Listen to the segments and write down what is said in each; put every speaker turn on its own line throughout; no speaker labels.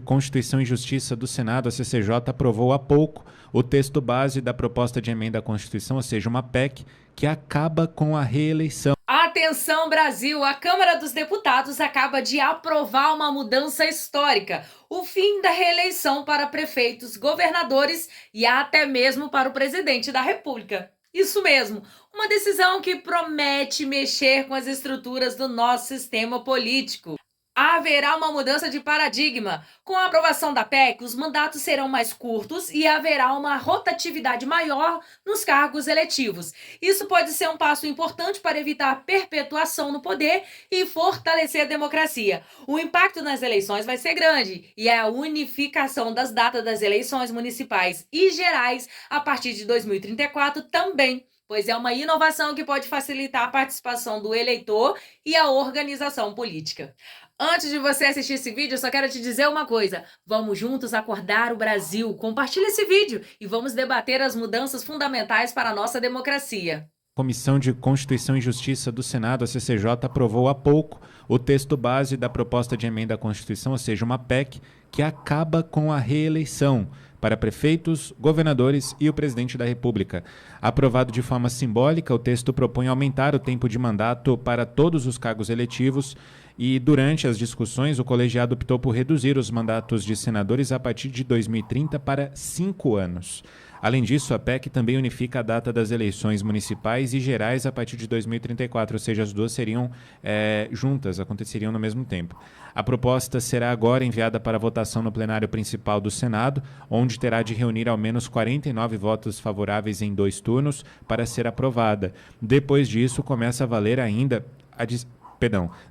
Constituição e Justiça do Senado, a CCJ, aprovou há pouco o texto base da proposta de emenda à Constituição, ou seja, uma PEC que acaba com a reeleição.
Atenção, Brasil! A Câmara dos Deputados acaba de aprovar uma mudança histórica: o fim da reeleição para prefeitos, governadores e até mesmo para o presidente da República. Isso mesmo, uma decisão que promete mexer com as estruturas do nosso sistema político. Haverá uma mudança de paradigma. Com a aprovação da PEC, os mandatos serão mais curtos e haverá uma rotatividade maior nos cargos eletivos. Isso pode ser um passo importante para evitar a perpetuação no poder e fortalecer a democracia. O impacto nas eleições vai ser grande e a unificação das datas das eleições municipais e gerais a partir de 2034 também, pois é uma inovação que pode facilitar a participação do eleitor e a organização política. Antes de você assistir esse vídeo, eu só quero te dizer uma coisa: vamos juntos acordar o Brasil. Compartilhe esse vídeo e vamos debater as mudanças fundamentais para a nossa democracia.
Comissão de Constituição e Justiça do Senado, a CCJ, aprovou há pouco o texto base da proposta de emenda à Constituição, ou seja, uma PEC que acaba com a reeleição para prefeitos, governadores e o presidente da República. Aprovado de forma simbólica, o texto propõe aumentar o tempo de mandato para todos os cargos eletivos e, durante as discussões, o colegiado optou por reduzir os mandatos de senadores a partir de 2030 para 5 anos. Além disso, a PEC também unifica a data das eleições municipais e gerais a partir de 2034, ou seja, as duas seriam juntas, aconteceriam no mesmo tempo. A proposta será agora enviada para votação no plenário principal do Senado, onde terá de reunir ao menos 49 votos favoráveis em 2 turnos para ser aprovada. Depois disso, começa a valer ainda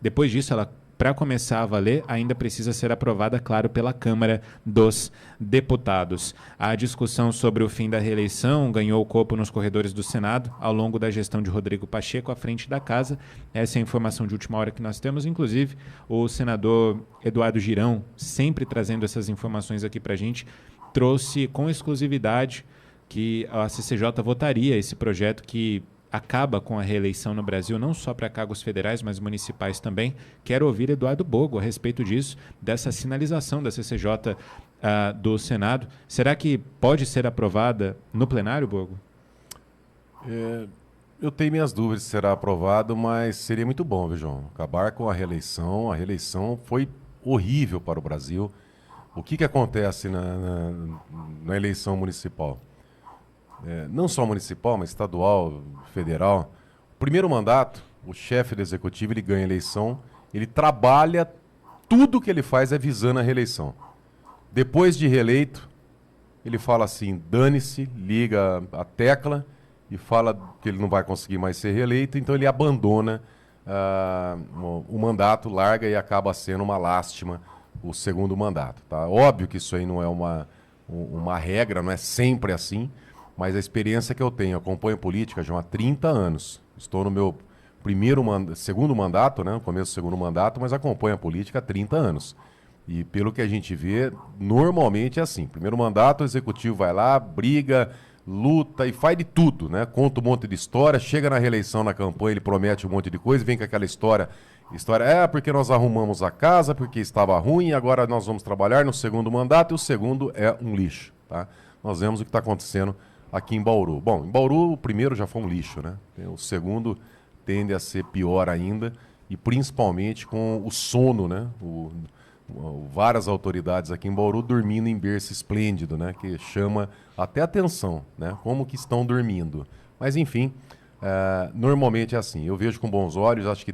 Depois disso, para começar a valer, ainda precisa ser aprovada, claro, pela Câmara dos Deputados. A discussão sobre o fim da reeleição ganhou corpo nos corredores do Senado ao longo da gestão de Rodrigo Pacheco à frente da Casa. Essa é a informação de última hora que nós temos. Inclusive, o senador Eduardo Girão, sempre trazendo essas informações aqui para a gente, trouxe com exclusividade que a CCJ votaria esse projeto que acaba com a reeleição no Brasil, não só para cargos federais, mas municipais também. Quero ouvir Eduardo Bogo a respeito disso, dessa sinalização da CCJ do Senado. Será que pode ser aprovada no plenário, Bogo?
Eu tenho minhas dúvidas se será aprovado, mas seria muito bom, viu, João? Acabar com a reeleição. A reeleição foi horrível para o Brasil. O que acontece na eleição municipal? Não só municipal, mas estadual, federal. O primeiro mandato, o chefe do executivo, ele ganha a eleição, ele trabalha, tudo que ele faz é visando a reeleição. Depois de reeleito, ele fala assim, dane-se, liga a tecla e fala que ele não vai conseguir mais ser reeleito, então ele abandona o mandato, larga e acaba sendo uma lástima o segundo mandato. Tá? Óbvio que isso aí não é uma regra, não é sempre assim, mas a experiência que eu tenho, acompanho política já há 30 anos. Estou no meu segundo mandato, né, no começo do segundo mandato, mas acompanho a política há 30 anos. E pelo que a gente vê, normalmente é assim. Primeiro mandato, o executivo vai lá, briga, luta e faz de tudo, né? Conta um monte de história, chega na reeleição, na campanha, ele promete um monte de coisa, vem com aquela história porque nós arrumamos a casa, porque estava ruim, agora nós vamos trabalhar no segundo mandato, e o segundo é um lixo, tá? Nós vemos o que está acontecendo aqui em Bauru. Bom, em Bauru o primeiro já foi um lixo, né? O segundo tende a ser pior ainda, e principalmente com o sono, né? Várias autoridades aqui em Bauru dormindo em berço esplêndido, né? Que chama até atenção, né? Como que estão dormindo. Mas enfim, normalmente é assim. Eu vejo com bons olhos, acho que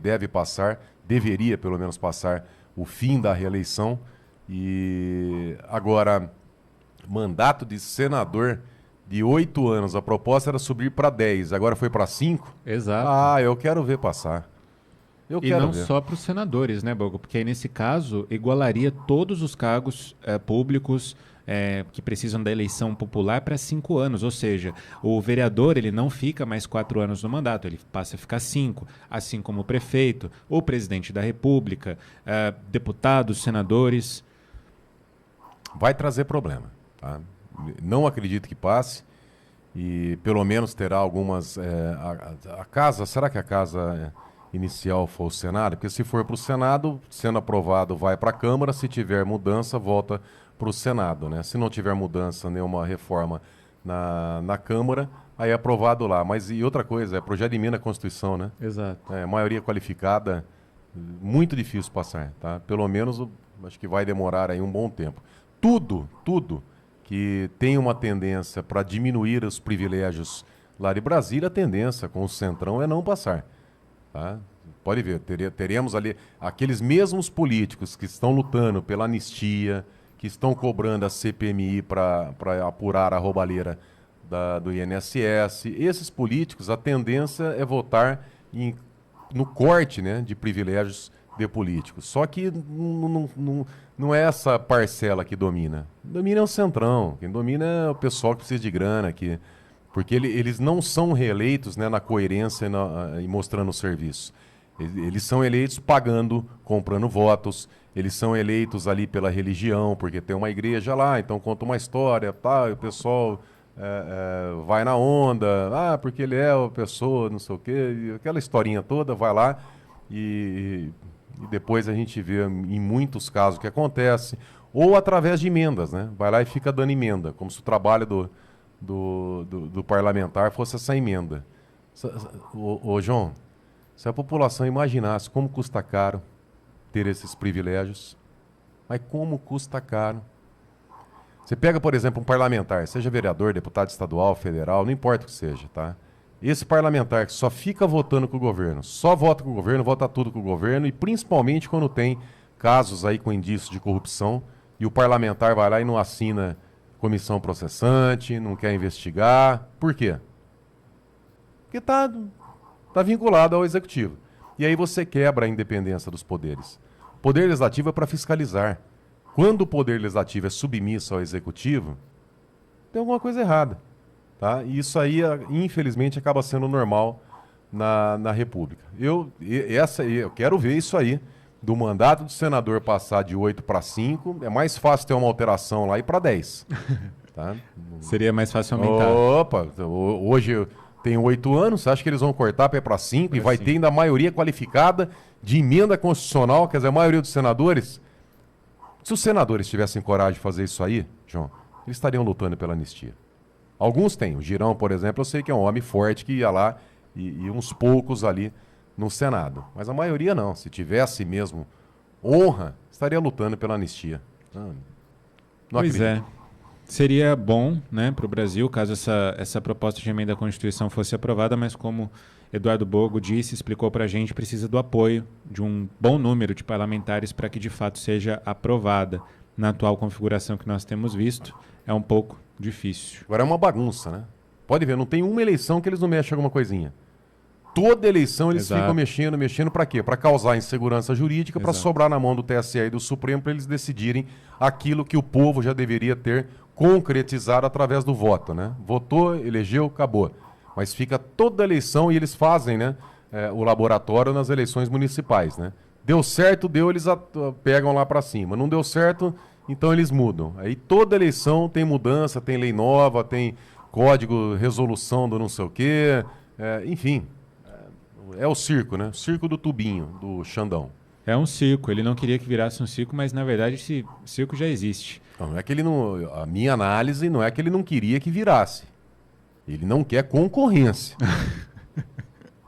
deveria pelo menos passar o fim da reeleição. E agora, mandato de senador de 8 anos, a proposta era subir para 10, agora foi para 5?
Exato.
Eu quero ver passar.
E não só para os senadores, né, Bogo? Porque aí, nesse caso, igualaria todos os cargos públicos que precisam da eleição popular para 5 anos. Ou seja, o vereador ele não fica mais 4 anos no mandato, ele passa a ficar 5. Assim como o prefeito, o presidente da República, deputados, senadores.
Vai trazer problema, tá? Não acredito que passe e pelo menos terá algumas... a casa, será que a casa inicial for o Senado, porque se for para o Senado, sendo aprovado, vai para a Câmara, se tiver mudança, volta para o Senado, né? Se não tiver mudança, nenhuma reforma na Câmara, aí é aprovado lá. Mas e outra coisa, é projeto de emenda à Constituição, né?
Exato.
Maioria qualificada, muito difícil passar, tá? Pelo menos, acho que vai demorar aí um bom tempo. Tudo que tem uma tendência para diminuir os privilégios lá de Brasília, a tendência com o Centrão é não passar. Tá? Pode ver, teremos ali aqueles mesmos políticos que estão lutando pela anistia, que estão cobrando a CPMI para apurar a roubalheira do INSS. Esses políticos, a tendência é votar no corte, né, de privilégios de políticos. Só que não é essa parcela que domina. Domina é o Centrão. Quem domina é o pessoal que precisa de grana aqui. Porque eles não são reeleitos, né, na coerência e mostrando o serviço. Eles são eleitos pagando, comprando votos. Eles são eleitos ali pela religião, porque tem uma igreja lá, então conta uma história, tá, e o pessoal vai na onda, porque ele é a pessoa, não sei o quê, e aquela historinha toda, vai lá e depois a gente vê em muitos casos o que acontece, ou através de emendas, né? Vai lá e fica dando emenda, como se o trabalho do parlamentar fosse essa emenda. Ô João, se a população imaginasse como custa caro ter esses privilégios, mas como custa caro. Você pega, por exemplo, um parlamentar, seja vereador, deputado estadual, federal, não importa o que seja, tá? Esse parlamentar que só fica votando com o governo, só vota com o governo, vota tudo com o governo, e principalmente quando tem casos aí com indícios de corrupção, e o parlamentar vai lá e não assina comissão processante, não quer investigar. Por quê? Porque tá vinculado ao executivo. E aí você quebra a independência dos poderes. O poder legislativo é para fiscalizar. Quando o poder legislativo é submisso ao executivo, tem alguma coisa errada. Tá? E isso aí, infelizmente, acaba sendo normal na República. Eu quero ver isso aí, do mandato do senador passar de 8 para 5, é mais fácil ter uma alteração lá e para 10. Tá?
Seria mais fácil aumentar.
Opa, hoje eu tenho 8 anos, você acha que eles vão cortar para 5 e vai ter ainda a maioria qualificada de emenda constitucional, quer dizer, a maioria dos senadores? Se os senadores tivessem coragem de fazer isso aí, João, eles estariam lutando pela anistia. Alguns têm. O Girão, por exemplo, eu sei que é um homem forte que ia lá e uns poucos ali no Senado. Mas a maioria não. Se tivesse mesmo honra, estaria lutando pela anistia. Não
pois
acredito.
Seria bom, né, para o Brasil, caso essa proposta de emenda à Constituição fosse aprovada, mas como Eduardo Bogo disse, explicou para a gente, precisa do apoio de um bom número de parlamentares para que de fato seja aprovada. Na atual configuração que nós temos visto, é um pouco difícil.
Agora é uma bagunça, né? Pode ver, não tem uma eleição que eles não mexem alguma coisinha. Toda eleição eles ficam mexendo para quê? Para causar insegurança jurídica, para sobrar na mão do TSE e do Supremo, para eles decidirem aquilo que o povo já deveria ter concretizado através do voto, né? Votou, elegeu, acabou. Mas fica toda a eleição e eles fazem, né, o laboratório nas eleições municipais, né? Deu certo, eles pegam lá para cima. Não deu certo, então eles mudam. Aí toda eleição tem mudança, tem lei nova, tem código, resolução do não sei o quê, enfim. É o circo, né? O circo do tubinho, do Xandão.
É um circo. Ele não queria que virasse um circo, mas na verdade esse circo já existe.
Não é que ele não... A minha análise não é que ele não queria que virasse. Ele não quer concorrência.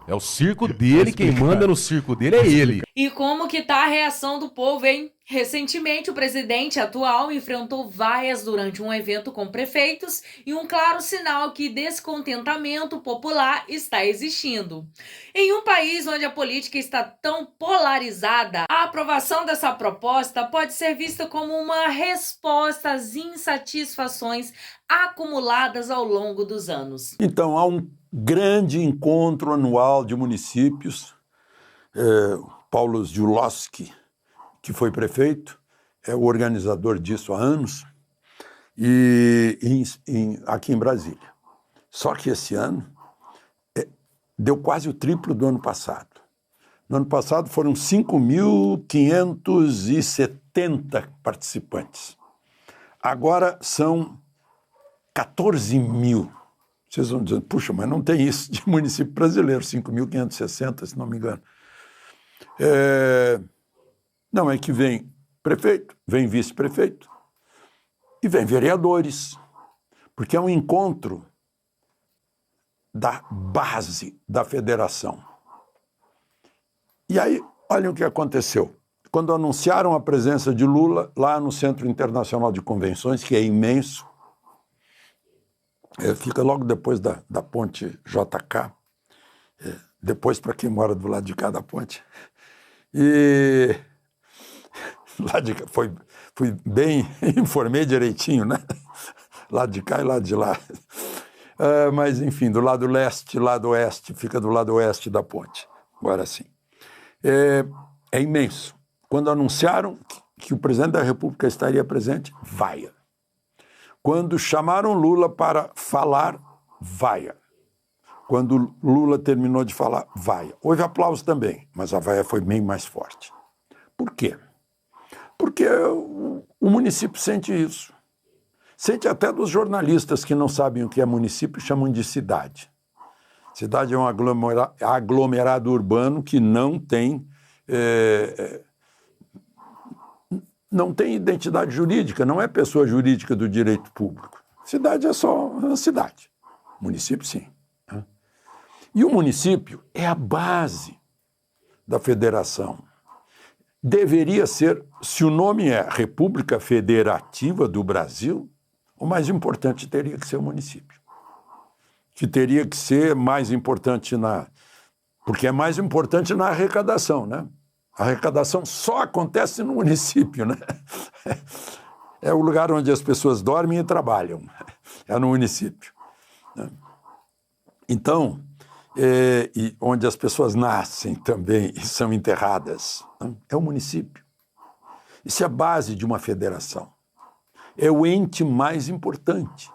É o circo dele, quem manda no circo dele é ele.
E como que tá a reação do povo, hein? Recentemente, o presidente atual enfrentou vaias durante um evento com prefeitos e um claro sinal que descontentamento popular está existindo. Em um país onde a política está tão polarizada, a aprovação dessa proposta pode ser vista como uma resposta às insatisfações acumuladas ao longo dos anos.
Então, há um grande encontro anual de municípios. Paulo Zulowski, que foi prefeito, é o organizador disso há anos, e aqui em Brasília. Só que esse ano deu quase o triplo do ano passado. No ano passado foram 5.570 participantes. Agora são 14 mil. Vocês vão dizer, puxa, mas não tem isso de município brasileiro, 5.560, se não me engano. Não, é que vem prefeito, vem vice-prefeito e vem vereadores, porque é um encontro da base da federação. E aí, olha o que aconteceu. Quando anunciaram a presença de Lula lá no Centro Internacional de Convenções, que é imenso, fica logo depois da ponte JK, depois para quem mora do lado de cá da ponte. E lá de cá, fui bem, informei direitinho, né? Lado de cá e lado de lá. Mas, enfim, do lado leste, lado oeste, fica do lado oeste da ponte. Agora sim. É imenso. Quando anunciaram que o presidente da República estaria presente, vaia. Quando chamaram Lula para falar, vaia. Quando Lula terminou de falar, vaia. Houve aplauso também, mas a vaia foi bem mais forte. Por quê? Porque o município sente isso. Sente até dos jornalistas que não sabem o que é município, chamam de cidade. Cidade é um aglomerado urbano que não tem identidade jurídica, não é pessoa jurídica do direito público. Cidade é só uma cidade. Município, sim. E o município é a base da federação. Deveria ser, se o nome é República Federativa do Brasil, o mais importante teria que ser o município. Que teria que ser mais importante porque é mais importante na arrecadação, né? A arrecadação só acontece no município, né? É o lugar onde as pessoas dormem e trabalham. É no município. Então, e onde as pessoas nascem também e são enterradas, é o município. Isso é a base de uma federação. É o ente mais importante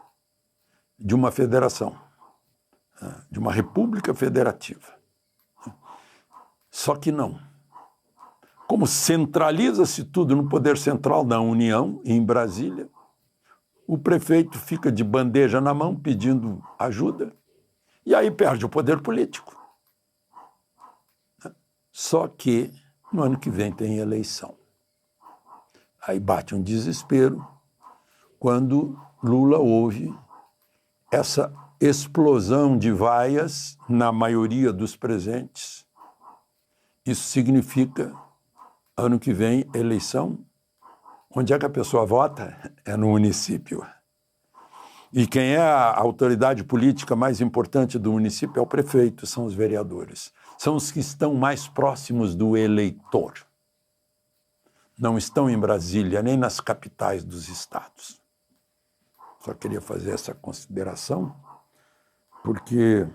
de uma federação, de uma república federativa. Só que não. Como centraliza-se tudo no poder central da União, em Brasília, o prefeito fica de bandeja na mão pedindo ajuda e aí perde o poder político. Só que no ano que vem tem eleição. Aí bate um desespero quando Lula ouve essa explosão de vaias na maioria dos presentes. Isso significa, ano que vem, eleição. Onde é que a pessoa vota? É no município. E quem é a autoridade política mais importante do município é o prefeito, são os vereadores. São os que estão mais próximos do eleitor. Não estão em Brasília, nem nas capitais dos estados. Só queria fazer essa consideração, porque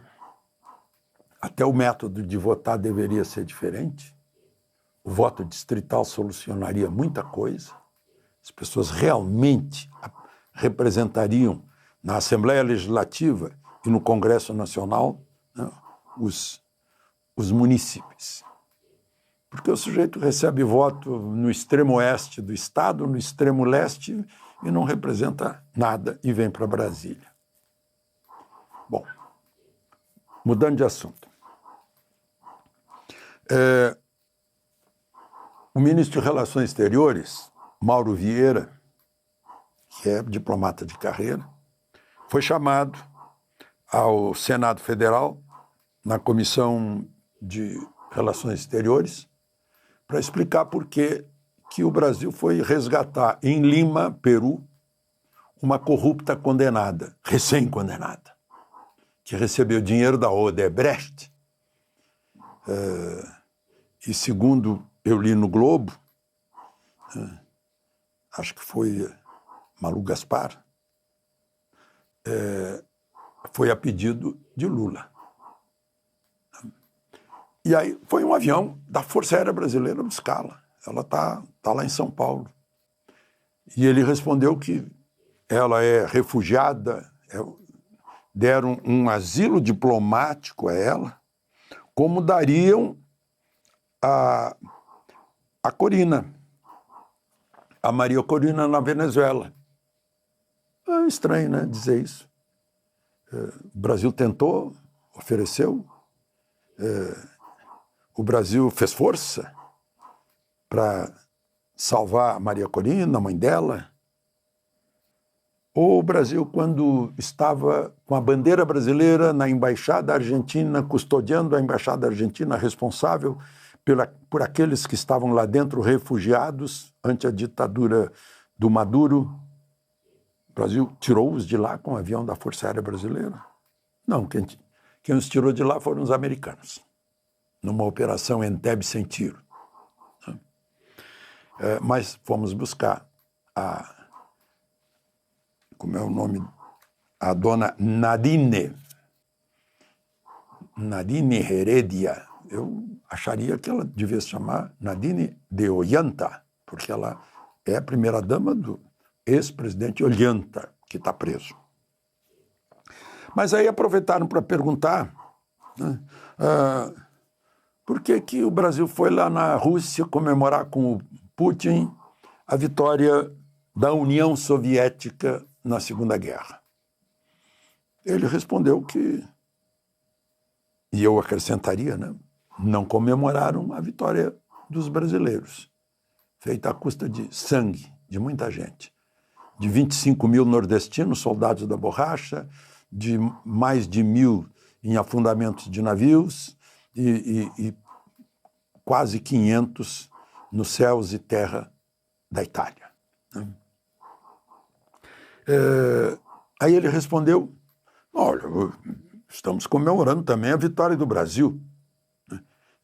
até o método de votar deveria ser diferente. O voto distrital solucionaria muita coisa. As pessoas realmente representariam na Assembleia Legislativa e no Congresso Nacional, né, os munícipes. Porque o sujeito recebe voto no extremo oeste do estado, no extremo leste, e não representa nada e vem para Brasília. Bom, mudando de assunto. O ministro de Relações Exteriores, Mauro Vieira, que é diplomata de carreira, foi chamado ao Senado Federal, na Comissão de Relações Exteriores, para explicar por que o Brasil foi resgatar em Lima, Peru, uma corrupta condenada, recém-condenada, que recebeu dinheiro da Odebrecht. E segundo eu li no Globo, acho que foi Malu Gaspar, foi a pedido de Lula. E aí foi um avião da Força Aérea Brasileira buscá-la. Ela tá lá em São Paulo. E ele respondeu que ela é refugiada, deram um asilo diplomático a ela, como dariam a Corina, a Maria Corina na Venezuela. É estranho, né, dizer isso. O Brasil tentou, ofereceu. o Brasil fez força para salvar a Maria Corina, a mãe dela? Ou o Brasil, quando estava com a bandeira brasileira na embaixada argentina, custodiando a embaixada argentina, responsável por aqueles que estavam lá dentro refugiados ante a ditadura do Maduro, o Brasil tirou-os de lá com o avião da Força Aérea Brasileira? Não, quem os tirou de lá foram os americanos, numa operação Entebbe sem tiro. Mas fomos buscar como é o nome? A dona Nadine Heredia. Eu acharia que ela devia se chamar Nadine de Ollanta, porque ela é a primeira-dama do ex-presidente Ollanta, que está preso. Mas aí aproveitaram para perguntar, né, por que o Brasil foi lá na Rússia comemorar com o Putin a vitória da União Soviética na Segunda Guerra. Ele respondeu que, e eu acrescentaria, né, não comemoraram a vitória dos brasileiros, feita à custa de sangue de muita gente, de 25 mil nordestinos, soldados da borracha, de mais de 1.000 em afundamentos de navios e quase 500 nos céus e terra da Itália. Aí ele respondeu, olha, estamos comemorando também a vitória do Brasil.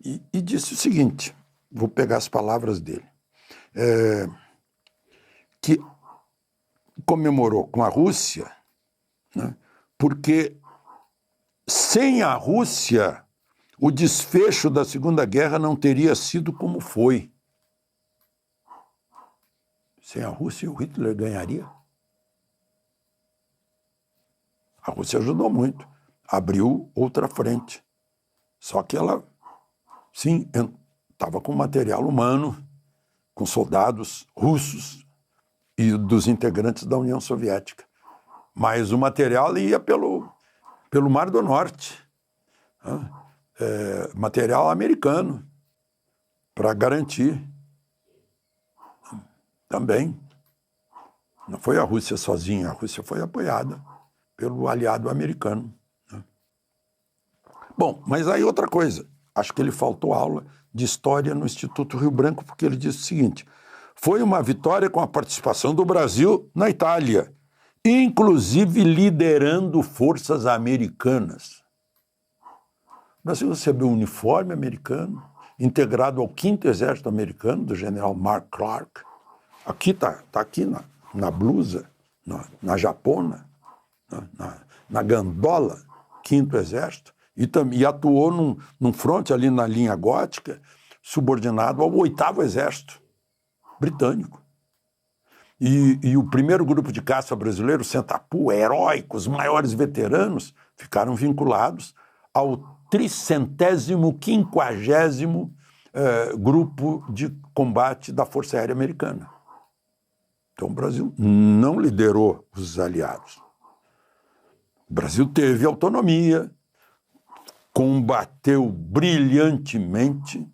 E disse o seguinte, vou pegar as palavras dele, que comemorou com a Rússia, né, porque sem a Rússia o desfecho da Segunda Guerra não teria sido como foi. Sem a Rússia, o Hitler ganharia. A Rússia ajudou muito, abriu outra frente. Só que ela, sim, estava com material humano, com soldados russos e dos integrantes da União Soviética. Mas o material ia pelo Mar do Norte, material americano, para garantir. Também. Não foi a Rússia sozinha, a Rússia foi apoiada pelo aliado americano. Bom, mas aí outra coisa, acho que ele faltou aula de história no Instituto Rio Branco, porque ele disse o seguinte, foi uma vitória com a participação do Brasil na Itália, inclusive liderando forças americanas. O Brasil recebeu um uniforme americano, integrado ao 5º Exército Americano, do general Mark Clark. Aqui está aqui na blusa, na japona, na gandola, 5º Exército, e atuou num fronte ali na linha gótica, subordinado ao 8º Exército britânico. E o primeiro grupo de caça brasileiro, Centapu, heróico, os maiores veteranos, ficaram vinculados ao 350º grupo de combate da Força Aérea Americana. Então o Brasil não liderou os aliados. O Brasil teve autonomia, combateu brilhantemente,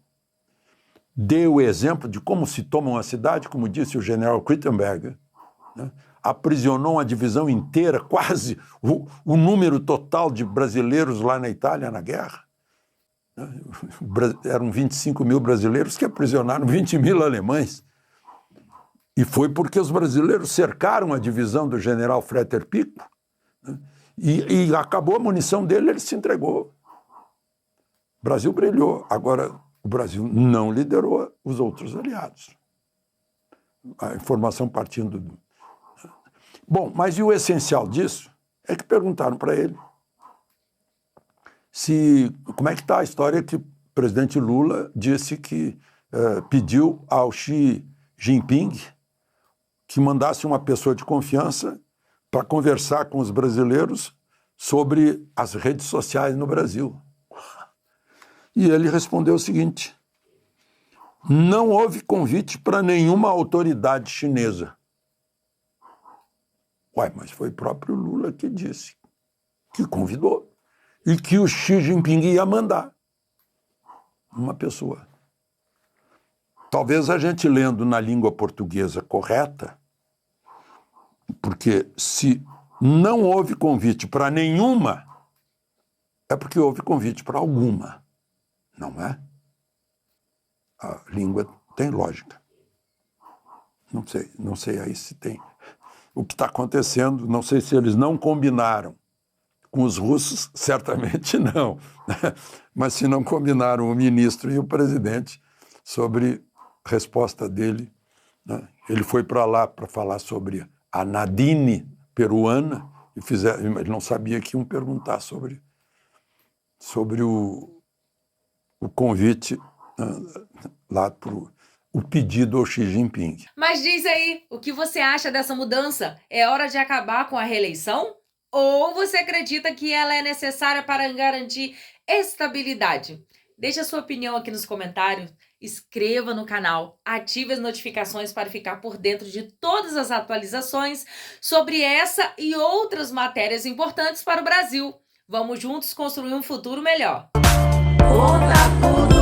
deu exemplo de como se toma uma cidade, como disse o general Krittenberger, né? Aprisionou uma divisão inteira, quase o número total de brasileiros lá na Itália na guerra. Eram 25 mil brasileiros que aprisionaram 20 mil alemães. E foi porque os brasileiros cercaram a divisão do general Fretter Pico, né? E acabou a munição dele, ele se entregou. O Brasil brilhou. Agora, o Brasil não liderou os outros aliados. A informação partindo do... Bom, mas e o essencial disso é que perguntaram para ele como é que está a história que o presidente Lula disse que pediu ao Xi Jinping que mandasse uma pessoa de confiança para conversar com os brasileiros sobre as redes sociais no Brasil. E ele respondeu o seguinte, não houve convite para nenhuma autoridade chinesa. Ué, mas foi o próprio Lula que disse, que convidou, e que o Xi Jinping ia mandar. uma pessoa. Talvez a gente lendo na língua portuguesa correta, porque se não houve convite para nenhuma, é porque houve convite para alguma, não é? A língua tem lógica. Não sei aí se tem. O que está acontecendo, não sei se eles não combinaram. Com os russos, certamente não. Mas se não combinaram o ministro e o presidente sobre a resposta dele, né? Ele foi para lá para falar sobre a Nadine peruana e ele não sabia que iam perguntar sobre o convite lá para o pedido ao Xi Jinping.
Mas diz aí, o que você acha dessa mudança? É hora de acabar com a reeleição? Ou você acredita que ela é necessária para garantir estabilidade? Deixe a sua opinião aqui nos comentários, inscreva no canal, ative as notificações para ficar por dentro de todas as atualizações sobre essa e outras matérias importantes para o Brasil. Vamos juntos construir um futuro melhor. Conta tudo.